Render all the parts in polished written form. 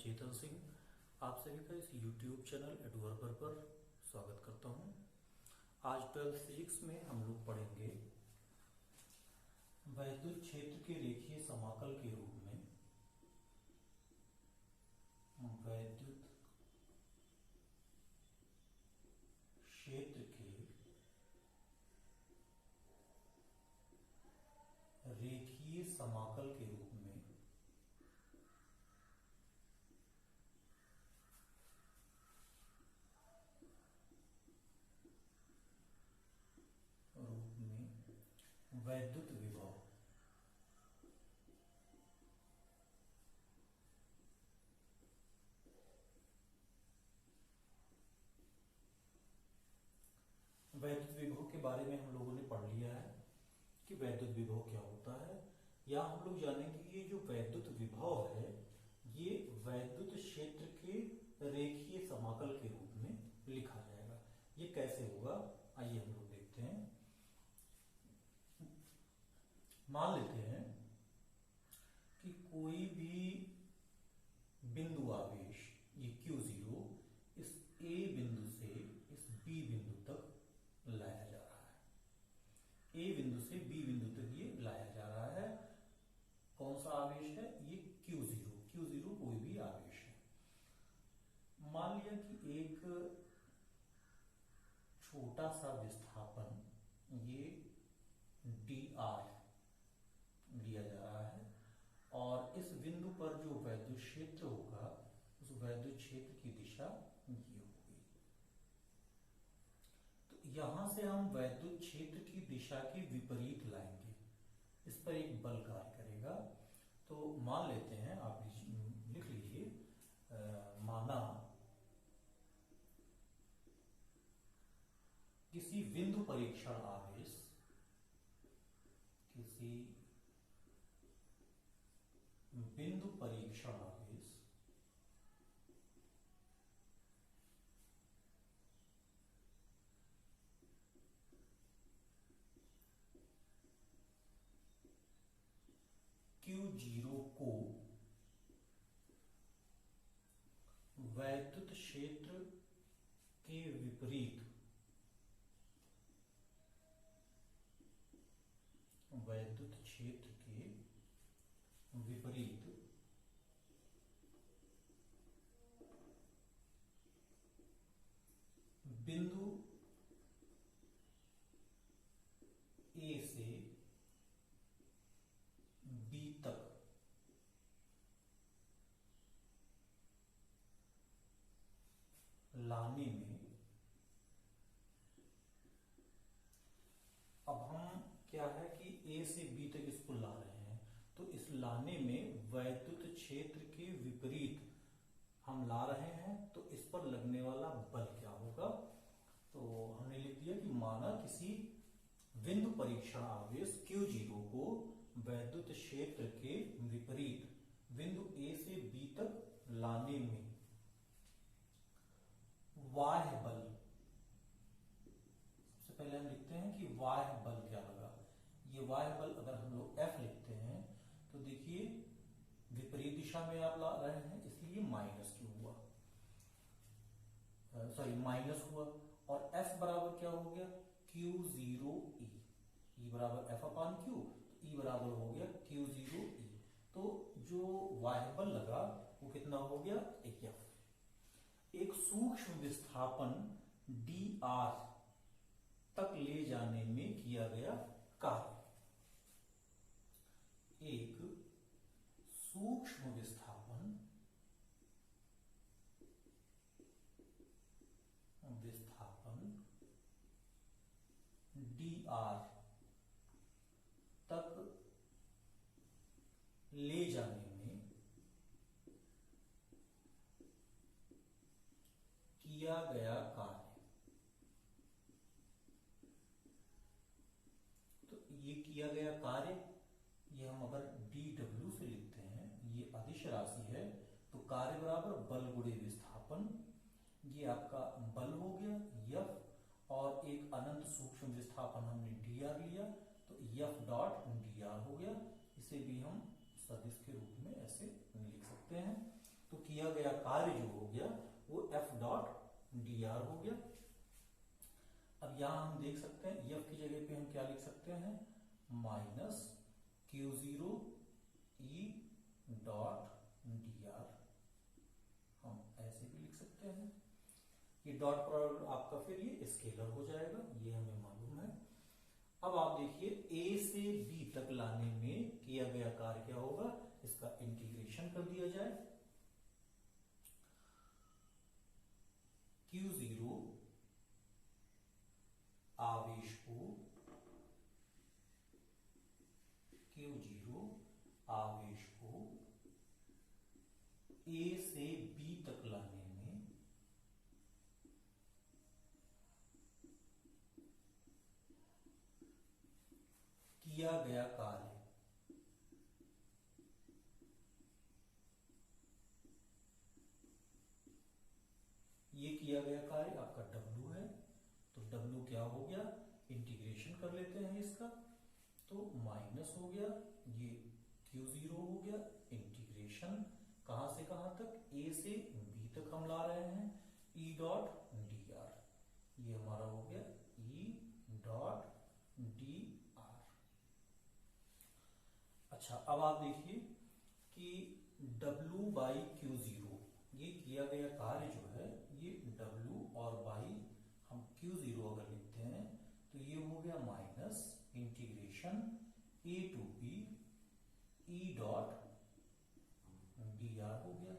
चेतन सिंह आप सभी का इस YouTube चैनल एडवर्बर पर स्वागत करता हूं। आज 12th फिजिक्स में हम लोग पढ़ेंगे वैद्युत क्षेत्र के रेखीय समाकल के रूप में वैद्युत क्षेत्र के रेखीय समाकल के रूप में वैद्युत विभव वैद्युत विभव के बारे में हम लोगों ने पढ़ लिया है कि वैद्युत विभव क्या होता है। या हम लोग जानेंगे कि ये जो वैद्युत विभव है ये वैद्युत क्षेत्र के रेखीय समाकल के रूप में लिखा जाएगा। ये कैसे होगा आइए हम लोग देखते हैं। मान लेते हैं कि कोई भी बिंदु आवेश ये Q0 इस A बिंदु से इस B बिंदु तक लाया जा रहा है। A बिंदु से B बिंदु तक ये लाया जा रहा है। कौन सा आवेश है ये Q0 कोई भी आवेश है। मान लिया कि एक छोटा सा विस्थापन ये dr लिया जा रहा है और इस बिंदु पर जो वैद्युत क्षेत्र होगा उस वैद्युत क्षेत्र की दिशा ये होगी। तो यहां से हम वैद्युत क्षेत्र की दिशा के विपरीत लाएंगे। इस पर एक बल कार्य करेगा। तो मान लेते हैं, आप लिख लीजिए, माना किसी बिंदु परीक्षण आवेश बिंदु परीक्षण आवेश Q0 को वैद्युत क्षेत्र के विपरीत बिंदु A से B तक लाने में, अब हम क्या है कि A से B तक इसको ला रहे हैं, तो इस लाने में वैद्युत क्षेत्र के विपरीत हम ला रहे हैं, तो इस पर लगने वाला बल क्या होगा। तो हमने लिख दिया कि माना किसी बिंदु परीक्षण आवेश Q0 को वैद्युत क्षेत्र के विपरीत बिंदु A से B तक लाने में बाह्य बल, सबसे पहले हम लिखते हैं कि बाह्य बल क्या लगा। ये बाह्य बल अगर हम लोग F लिखते हैं तो देखिए विपरीत दिशा में आप ला रहे हैं इसलिए माइनस क्यू हुआ, माइनस हुआ। और F बराबर क्या हो गया Q0E, E बराबर F अपान Q, तो E बराबर हो गया Q0E। तो जो बाह्य बल लगा वो कितना हो गया F। एक सूक्ष्म विस्थापन dr तक ले जाने में किया गया कार्य, एक सूक्ष्म विस्थापन dr तक ले जाने में किया गया कार्य। तो ये किया गया कार्य, ये हम अगर dw से लिखते हैं, ये अदिश राशि है, तो कार्य बराबर बल गुणे विस्थापन, ये आपका बल हो गया F, और एक अनंत सूक्ष्म विस्थापन हमने dr लिया, तो F डॉट dr हो गया। इसे भी हम सदिश के रूप में ऐसे लिख सकते हैं। तो किया गया कार्य जो हो गया वो एफ डॉट डी आर हो गया। अब यहां हम देख सकते हैं एफ की जगह पे हम क्या लिख सकते हैं, minus Q zero E dot D are, हम ऐसे भी लिख सकते हैं। ये डॉट प्रोडक्ट आपका फिर ये स्केलर हो जाएगा, ये हमें मालूम है। अब आप देखिए ए से बी तक लाने में किया गया कार्य क्या होगा, इसका इंटीग्रेशन कर दिया जाए। क्यू जीरो आवेश को, क्यू जीरो आवेश को ए से बी तक लाने में किया गया कार्य, ये किया गया कार्य आपका W है। तो W क्या हो गया, इंटीग्रेशन कर लेते हैं इसका, तो माइनस हो गया, ये Q0 हो गया, इंटीग्रेशन कहां से कहां तक, A से B तक हम ला रहे हैं, E डॉट डी आर, ये हमारा हो गया E डॉट डी आर। अच्छा अब आप देखिए कि W बाई क्यू जीरो, ये किया गया कार्य जो है ये W और बाई हम Q0 अगर लिखते हैं तो ये हो गया minus integration A to B E dot D R हो गया।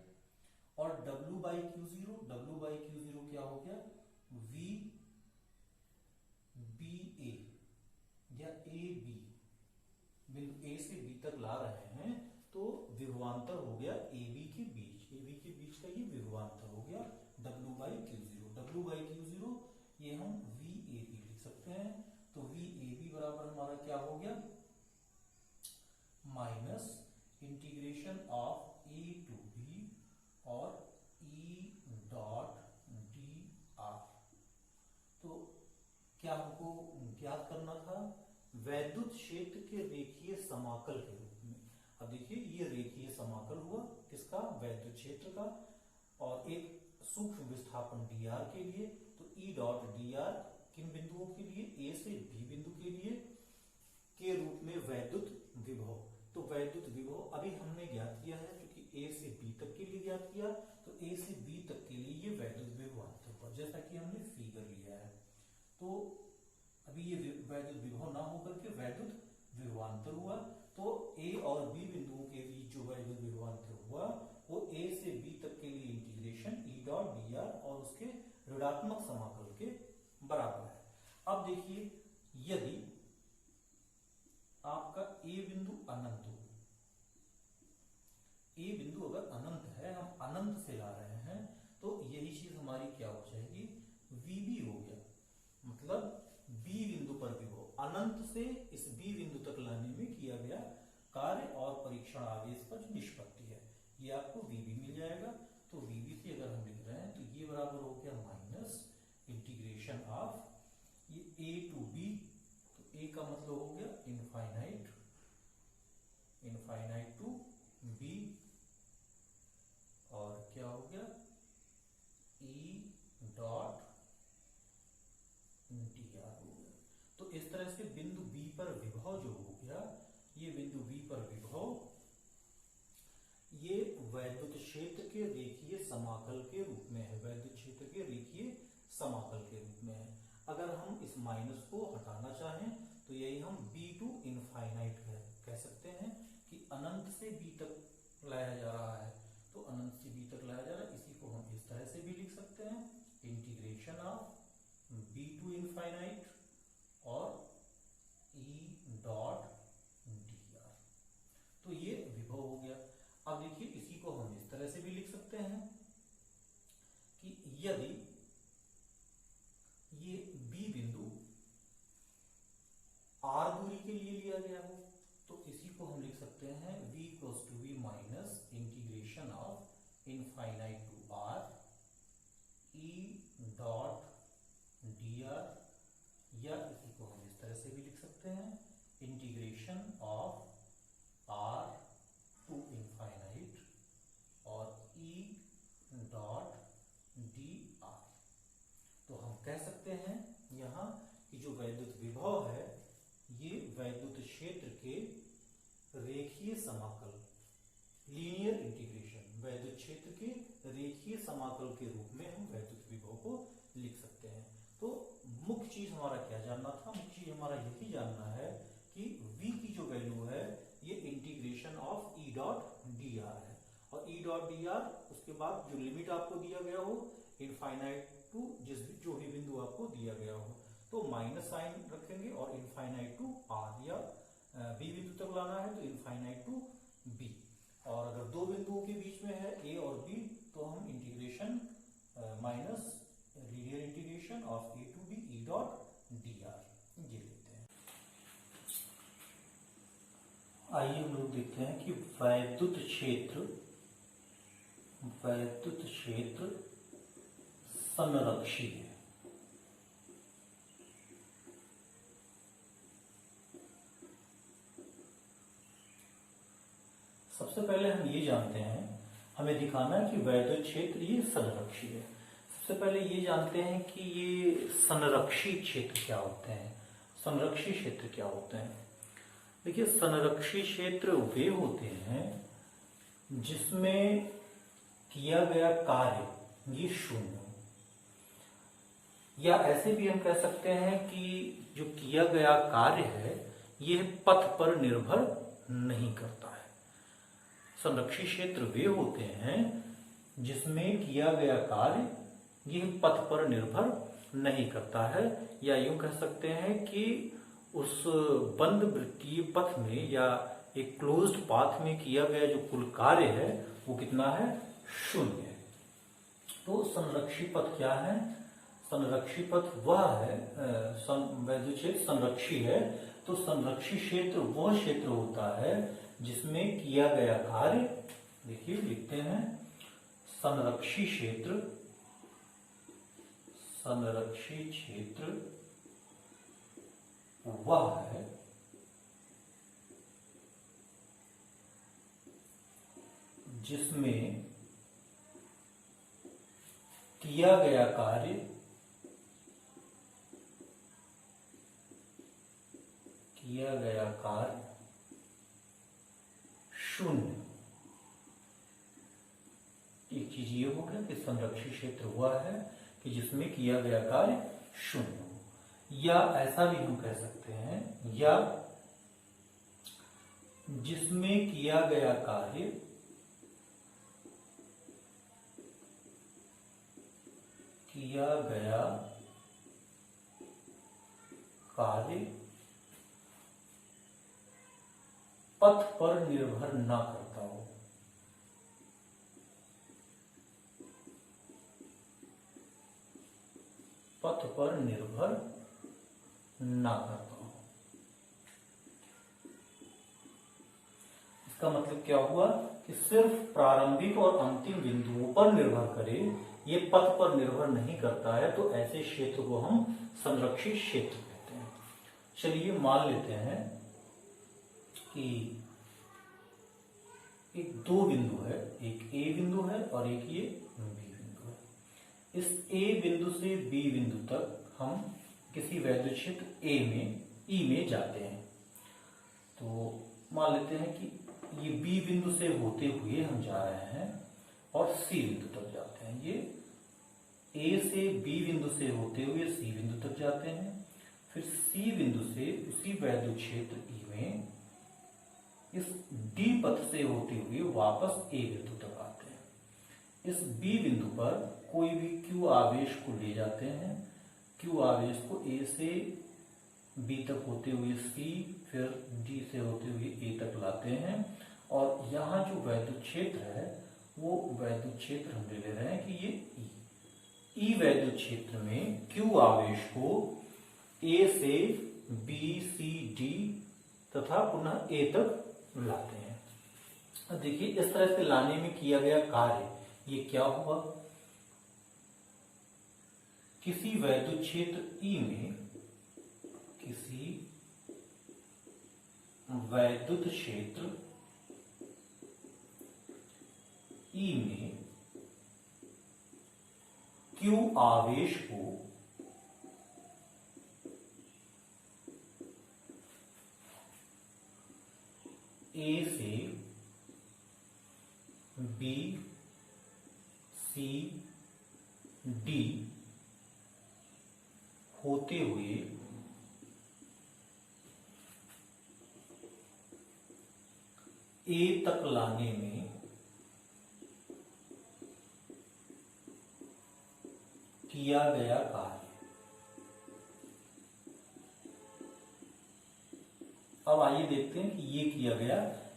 और W बाई क्यू जीरो क्या हो गया, V बी ए या ए बी, बिंदु ए से बी तक ला रहे हैं तो विभवांतर हो गया ए बी के बीच का ये विभवांतर हो गया W बाई क्यू जीरो, ये हम वी ए बी लिख सकते हैं। तो वी ए बी बराबर हमारा क्या हो गया, minus integration of A to B और ई डॉट डी आर। तो क्या हमको ज्ञात करना था, वैद्युत क्षेत्र के रेखीय समाकल के रूप में। अब देखिए ये रेखीय समाकल हुआ किसका, वैद्युत क्षेत्र का, और एक सूक्ष्म विस्थापन डी आर के लिए। तो ई डॉट डी आर किन बिंदुओं के लिए, ए से बी बिंदु के लिए के रूप में वैद्युत विभव। तो वैद्युत विभव अभी हमने ज्ञात किया है, क्योंकि ए से बी तक के लिए ज्ञात किया, तो ए से बी तक के लिए ये वैद्युत विभवांतर हुआ, जैसा कि हमने फिगर लिया है। तो अभी ये वैद्युत विभव ना होकर के वैद्युत विभवांतर हुआ। तो ए और बी बिंदुओं के बीच जो वैद्युत विभवांतर हुआ वो ए से बी तक के लिए integration E dot D are और उसके ऋणात्मक समाकल के बराबर है। अब देखिए यदि आपका ए बिंदु अनंत हो, ए बिंदु अगर अनंत है, हम अनंत से ला रहे हैं, तो यही चीज हमारी क्या हो जाएगी, वीबी हो गया, मतलब बी बिंदु पर विभव, अनंत से इस बी बिंदु तक लाने में किया गया कार्य और परीक्षण आवेश पर जो निष्पत्ति है, ये आपको वीबी मिल जाएगा। तो वीबी से अगर हम लिख रहे हैं तो ये बराबर हो गया माइनस इंटीग्रेशन ऑफ ये ए टू बी, तो ए का मतलब हो गया इनफाइनाइट टू बी, और क्या हो गया ई डॉट डी आर हो गया। तो इस तरह से बिंदु बी पर विभव जो हो गया, ये बिंदु बी पर विभव ये वैद्युत क्षेत्र के रेखीय समाकल के रूप में है, वैद्युत क्षेत्र के रेखीय समाकल के रूप में है। अगर हम इस माइनस को हटाना चाहें तो यही हम बी टू इनफाइनाइट कह सकते हैं कि अनंत से बी तक लाया जा रहा है, तो अनंत से बी तक लाया जा रहा है। इसी को हम इस तरह से भी लिख सकते हैं, integration of B to infinite और ई डॉट डी आर। तो ये विभव हो गया। अब देखिए इसी को हम इस तरह से भी लिख सकते हैं कि यदि ये बी बिंदु आर दूरी के लिए लिया गया हो, तो इसी को हम लिख सकते हैं v equals to V minus integration of infinite to R E dot D R, या इसी को हम इस तरह से भी लिख सकते हैं integration of R to infinite और ई रेखीय समाकल के रूप में हम वैद्युत विभव को लिख सकते हैं। तो मुख्य चीज हमारा क्या जानना था? मुख्य चीज हमारा यही जानना है कि v की जो वैल्यू है ये integration of E dot D are है, और ई डॉट डी आर उसके बाद जो लिमिट आपको दिया गया हो इनफाइनाइट टू जो भी बिंदु आपको दिया गया हो, तो माइनस साइन रखेंगे और इनफाइनाइट टू आर, या बी बिंदु तक लाना है तो इनफाइनाइट टू बी, और अगर दो बिंदुओं के बीच में है ए और बी तो हम integration minus linear integration of A to B E dot D R ये लेते हैं। आइए हम लोग देखते हैं कि वैद्युत क्षेत्र संरक्षी है। सबसे पहले हम ये जानते हैं, हमें दिखाना है कि वैद्युत क्षेत्र ये संरक्षी है। सबसे पहले ये जानते हैं कि ये संरक्षी क्षेत्र क्या होते हैं, संरक्षी क्षेत्र क्या होते हैं। देखिए, संरक्षी क्षेत्र वे होते हैं जिसमें किया गया कार्य ये शून्य हो, या ऐसे भी हम कह सकते हैं कि जो किया गया कार्य है ये पथ पर निर्भर नहीं करता है। संरक्षी क्षेत्र वे होते हैं जिसमें किया गया कार्य यह पथ पर निर्भर नहीं करता है, या यूं कह सकते हैं कि उस बंद वृत्तीय पथ में या एक क्लोज्ड पाथ में किया गया जो कुल कार्य है वो कितना है? शून्य है। तो संरक्षी पथ क्या है? संरक्षी पथ वह है, वैद्युत क्षेत्र संरक्षी है तो संरक्षी क्षेत्र वह क्षेत्र होता है जिसमें किया गया कार्य, देखिए लिखते हैं, संरक्षी क्षेत्र वह है जिसमें किया गया कार्य शून्य। एक चीज ये हो गया कि संरक्षी क्षेत्र वह है कि जिसमें किया गया कार्य शून्य हो, या ऐसा भी हम कह सकते हैं, या जिसमें किया गया कार्य पथ पर निर्भर ना करता हो। पथ पर निर्भर ना करता हो, इसका मतलब क्या हुआ कि सिर्फ प्रारंभिक और अंतिम बिंदुओं पर निर्भर करे, ये पथ पर निर्भर नहीं करता है, तो ऐसे क्षेत्र को हम संरक्षित क्षेत्र कहते हैं। चलिए मान लेते हैं कि एक दो बिंदु है, एक ए बिंदु है और एक ये बी बिंदु है। इस ए बिंदु से बी बिंदु तक हम किसी वैद्युत क्षेत्र ए में ई में जाते हैं। तो मान लेते हैं कि ये बी बिंदु से होते हुए हम जा रहे हैं और सी बिंदु तक जाते हैं। ये ए से बी बिंदु से होते हुए सी बिंदु तक जाते हैं, फिर सी बिंदु से उसी वैद्युत क्षेत्र ई में इस डी पथ से होते हुए वापस ए बिंदु तक आते हैं। इस बी बिंदु पर कोई भी क्यू आवेश को ले जाते हैं, क्यू आवेश को ए से बी तक होते हुए सी, फिर डी से होते हुए ए तक लाते हैं, और यहाँ जो वैद्युत क्षेत्र है वो वैद्युत क्षेत्र हम ले रहे हैं कि ये ई वैद्युत क्षेत्र में क्यू आवेश को ए से बी सी डी तथा पुनः ए तक लाते हैं। अब देखिए, इस तरह से लाने में किया गया कार्य ये क्या हुआ? किसी वैद्युत क्षेत्र ई में, किसी वैद्युत क्षेत्र ई में क्यू आवेश को ए से बी सी डी होते हुए ए तक लाने में किया गया कार्य। अब आइए देखते हैं कि ये किया गया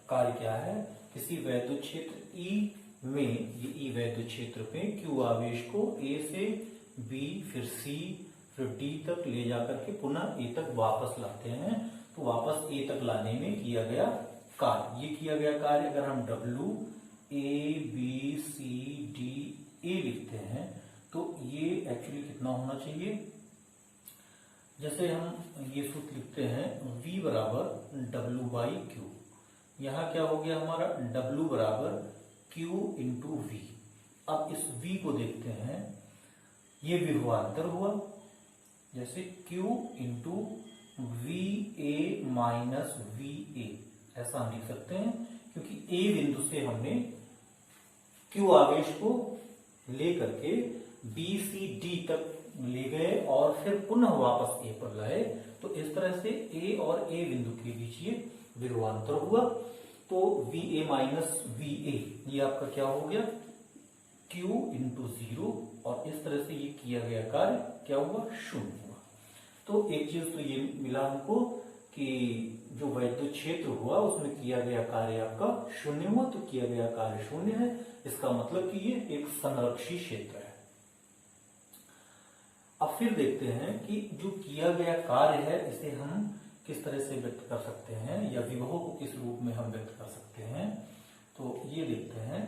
कार्य क्या है। किसी वैद्युत क्षेत्र ई में, ये ई वैद्युत क्षेत्र पे क्यू आवेश को ए से बी फिर सी फिर डी तक ले जाकर के पुनः ए तक वापस लाते हैं। तो वापस ए तक लाने में किया गया कार्य, ये किया गया कार्य अगर हम W A B C D A लिखते हैं तो ये एक्चुअली कितना होना चाहिए। जैसे हम ये सूत्र लिखते हैं V बराबर डब्ल्यू बाई क्यू, यहां क्या हो गया हमारा W बराबर Q इंटू वी। अब इस V को देखते हैं, ये विभवांतर हुआ, जैसे Q into V A minus V A, ऐसा हम लिख सकते हैं क्योंकि A बिंदु से हमने Q आवेश को लेकर के B C D तक ले गए और फिर पुनः वापस ए पर लाए। तो इस तरह से ए और ए बिंदु के बीच ये विभवांतर हुआ। तो V A minus V A ये आपका क्या हो गया Q इंटू 0, और इस तरह से ये किया गया कार्य क्या हुआ, शून्य हुआ। तो एक चीज तो ये मिला हमको कि जो वैद्युत क्षेत्र हुआ उसमें किया गया कार्य आपका शून्य हुआ। तो किया गया कार्य शून्य है, इसका मतलब कि ये एक संरक्षी क्षेत्र है। अब फिर देखते हैं कि जो किया गया कार्य है इसे हम किस तरह से व्यक्त कर सकते हैं, या विभव को किस रूप में हम व्यक्त कर सकते हैं। तो ये देखते हैं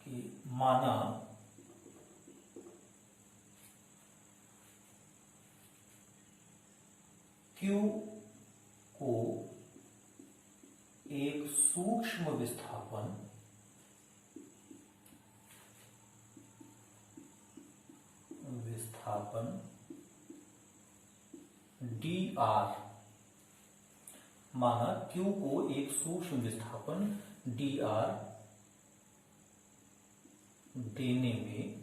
कि माना Q को एक सूक्ष्म विस्थापन dr, माना Q को एक सूक्ष्म विस्थापन dr देने में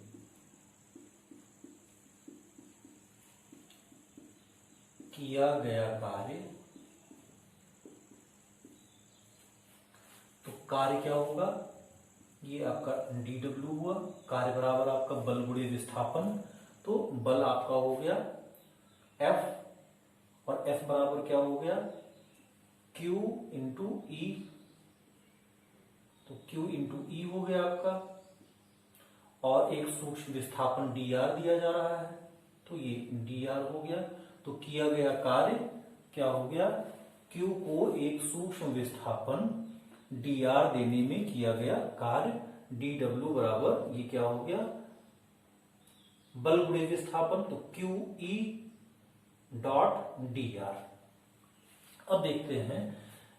किया गया कार्य। तो कार्य क्या होगा, ये आपका dw हुआ, कार्य बराबर आपका बल गुणे विस्थापन। तो बल आपका हो गया F, और F बराबर क्या हो गया Q इंटू ई। तो Q इंटू ई हो गया आपका, और एक सूक्ष्म विस्थापन dr दिया जा रहा है तो ये dr हो गया। तो किया गया कार्य क्या हो गया, Q को एक सूक्ष्म विस्थापन dr देने में किया गया कार्य dw बराबर ये क्या हो गया बल गुणे विस्थापन, तो Q E डॉट dr। अब देखते हैं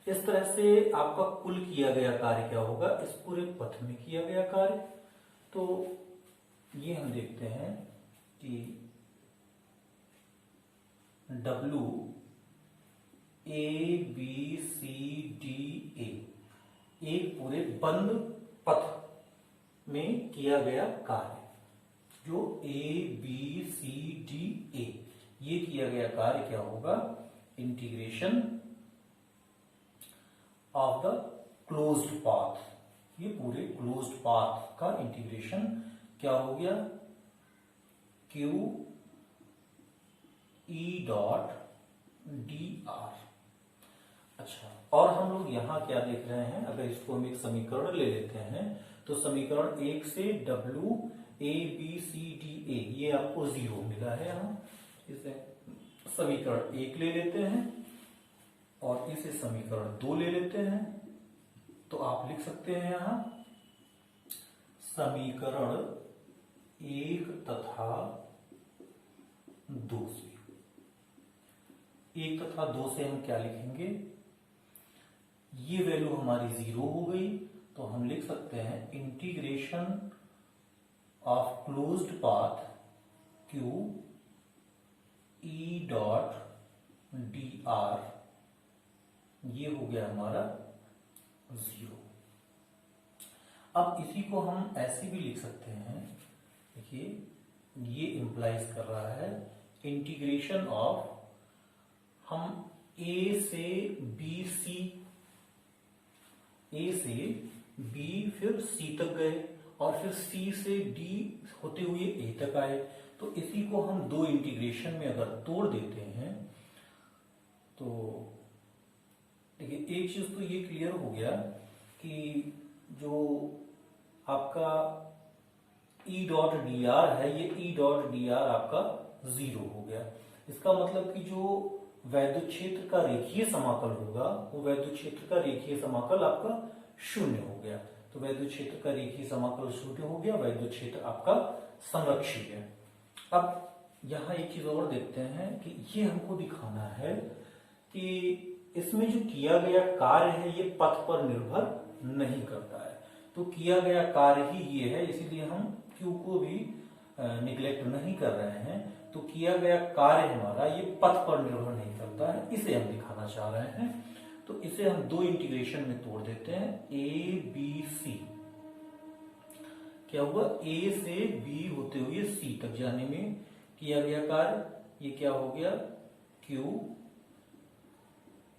इस तरह से आपका कुल किया गया कार्य क्या होगा, इस पूरे पथ में किया गया कार्य। तो ये हम देखते हैं कि W A B C D A एक पूरे बंद पथ में किया गया कार्य, जो A B C D A ये किया गया कार्य क्या होगा, integration of the closed path, ये पूरे क्लोज्ड पाथ का इंटीग्रेशन क्या हो गया Q E डॉट dr। अच्छा, और हम लोग यहां क्या देख रहे हैं, अगर इसको हम एक समीकरण ले लेते हैं तो समीकरण 1 से W A B C D A ये आपको 0 मिला है। हम इसे समीकरण 1 ले लेते हैं और इसे समीकरण 2 ले लेते हैं। तो आप लिख सकते हैं यहां समीकरण 1 तथा 2 से, 1 तथा 2 से हम क्या लिखेंगे, ये वैल्यू हमारी 0 हो गई तो हम लिख सकते हैं integration of closed path Q E dot dr, ये हो गया हमारा 0। अब इसी को हम ऐसे भी लिख सकते हैं, देखिए ये इंप्लाइज कर रहा है इंटीग्रेशन ऑफ, हम ए से बी सी, ए से बी फिर सी तक गए और फिर सी से डी होते हुए ए तक आए, तो इसी को हम दो इंटीग्रेशन में अगर तोड़ देते हैं तो देखिए एक चीज तो ये क्लियर हो गया कि जो आपका ई डॉट डी आर है, ये ई डॉट डी आर आपका 0 हो गया। इसका मतलब कि जो वैद्युत क्षेत्र का रेखीय समाकल होगा वो वैद्युत क्षेत्र का रेखीय समाकल आपका 0 हो गया। तो वैद्युत क्षेत्र का रेखीय समाकल 0 हो गया, वैद्युत क्षेत्र आपका संरक्षी है। अब यहां एक चीज और देखते हैं कि ये हमको दिखाना है कि इसमें जो किया गया कार्य है ये पथ पर निर्भर नहीं करता है, तो किया गया कार्य ही ये है, इसीलिए हम Q को भी निग्लेक्ट नहीं कर रहे हैं। तो किया गया कार्य हमारा ये पथ पर निर्भर नहीं करता है, इसे हम दिखाना चाह रहे हैं। तो इसे हम दो इंटीग्रेशन में तोड़ देते हैं, ए बी सी, क्या हुआ, ए से बी होते हुए सी तक जाने में किया गया कार्य, ये क्या हो गया, Q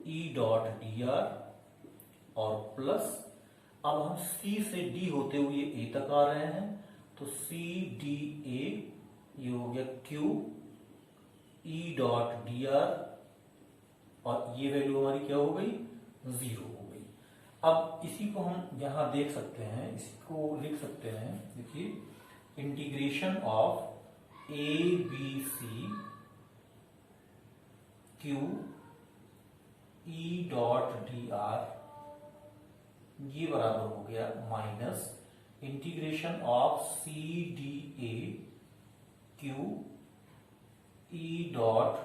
E dot D are और प्लस, अब हम C से D होते हुए A तक आ रहे हैं, तो C D A, ये हो गया Q E dot D are और ये वैल्यू हमारी क्या हो गई, 0 हो गई। अब इसी को हम यहां देख सकते हैं, इसी को लिख सकते हैं, देखिए integration of A B C Q E dot D R, ये बराबर हो गया minus integration of C D A Q E dot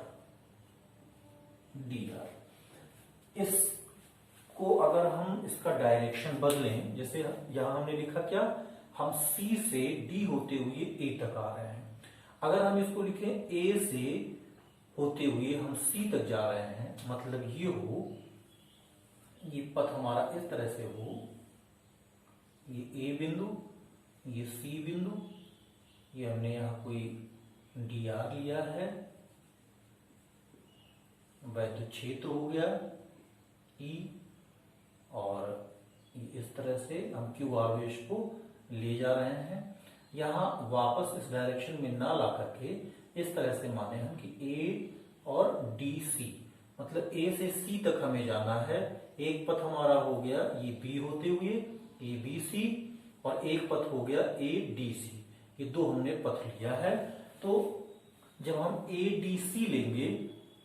D R. इसको अगर हम इसका डायरेक्शन बदलें, जैसे यहां हमने लिखा क्या, हम सी से डी होते हुए ए तक आ रहे हैं, अगर हम इसको लिखें ए से होते हुए हम सी तक जा रहे हैं, मतलब ये हो, ये पथ हमारा इस तरह से हो, ये ए बिंदु, ये सी बिंदु, ये हमने यहां कोई डी आर लिया है, वैद्युत क्षेत्र हो गया ई, और इस तरह से हम क्यू आवेश को ले जा रहे हैं। यहां वापस इस डायरेक्शन में ना ला करके इस तरह से माने हम कि ए और डी सी, मतलब ए से सी तक हमें जाना है। एक पथ हमारा हो गया ये बी होते हुए ए बी सी, और एक पथ हो गया ए डी सी, ये दो हमने पथ लिया है। तो जब हम ए डी सी लेंगे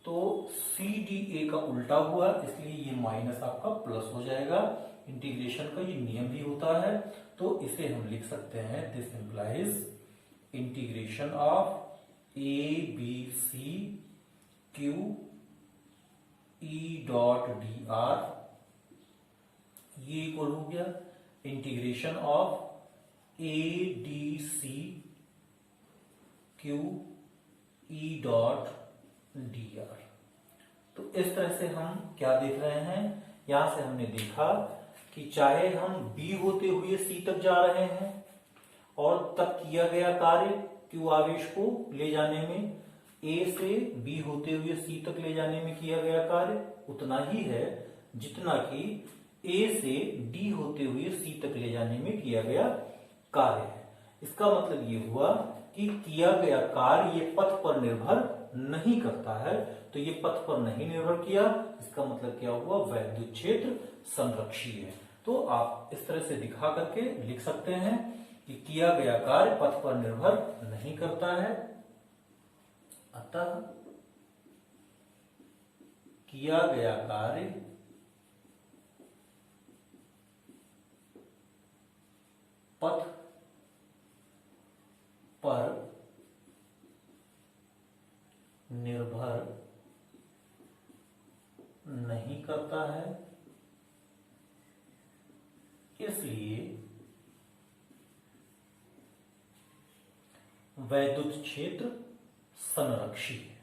तो सी डी ए का उल्टा हुआ, इसलिए ये माइनस आपका प्लस हो जाएगा। इंटीग्रेशन का ये नियम भी होता है, तो इसे हम लिख सकते हैं, this implies integration of A B C Q E dot D R, ये इक्वल हो गया integration of A D C Q E dot D R. तो इस तरह से हम क्या देख रहे हैं, यहां से हमने देखा कि चाहे हम बी होते हुए सी तक जा रहे हैं और तब किया गया कार्य क्यू आवेश को ले जाने में, ए से बी होते हुए सी तक ले जाने में किया गया कार्य उतना ही है जितना कि ए से डी होते हुए सी तक ले जाने में किया गया कार्य है। इसका मतलब ये हुआ कि किया गया कार्य ये पथ पर निर्भर नहीं करता है, तो ये पथ पर नहीं निर्भर किया, इसका मतलब क्या हुआ, वैद्युत क्षेत्र संरक्षी है। तो आप इस तरह से दिखा करके लिख सकते हैं कि किया गया कार्य पथ पर निर्भर नहीं करता है, अतः किया गया कार्य पथ पर निर्भर नहीं करता है, इसलिए वैद्युत क्षेत्र संरक्षी है।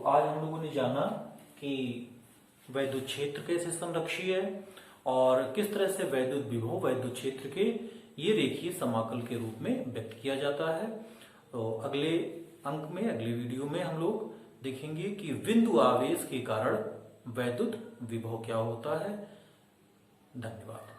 आज हम लोगों ने जाना कि वैद्युत क्षेत्र कैसे संरक्षी है और किस तरह से वैद्युत विभव वैद्युत क्षेत्र के ये रेखीय समाकल के रूप में व्यक्त किया जाता है। तो अगले अंक में, अगले वीडियो में हम लोग देखेंगे कि बिंदु आवेश के कारण वैद्युत विभव क्या होता है। धन्यवाद।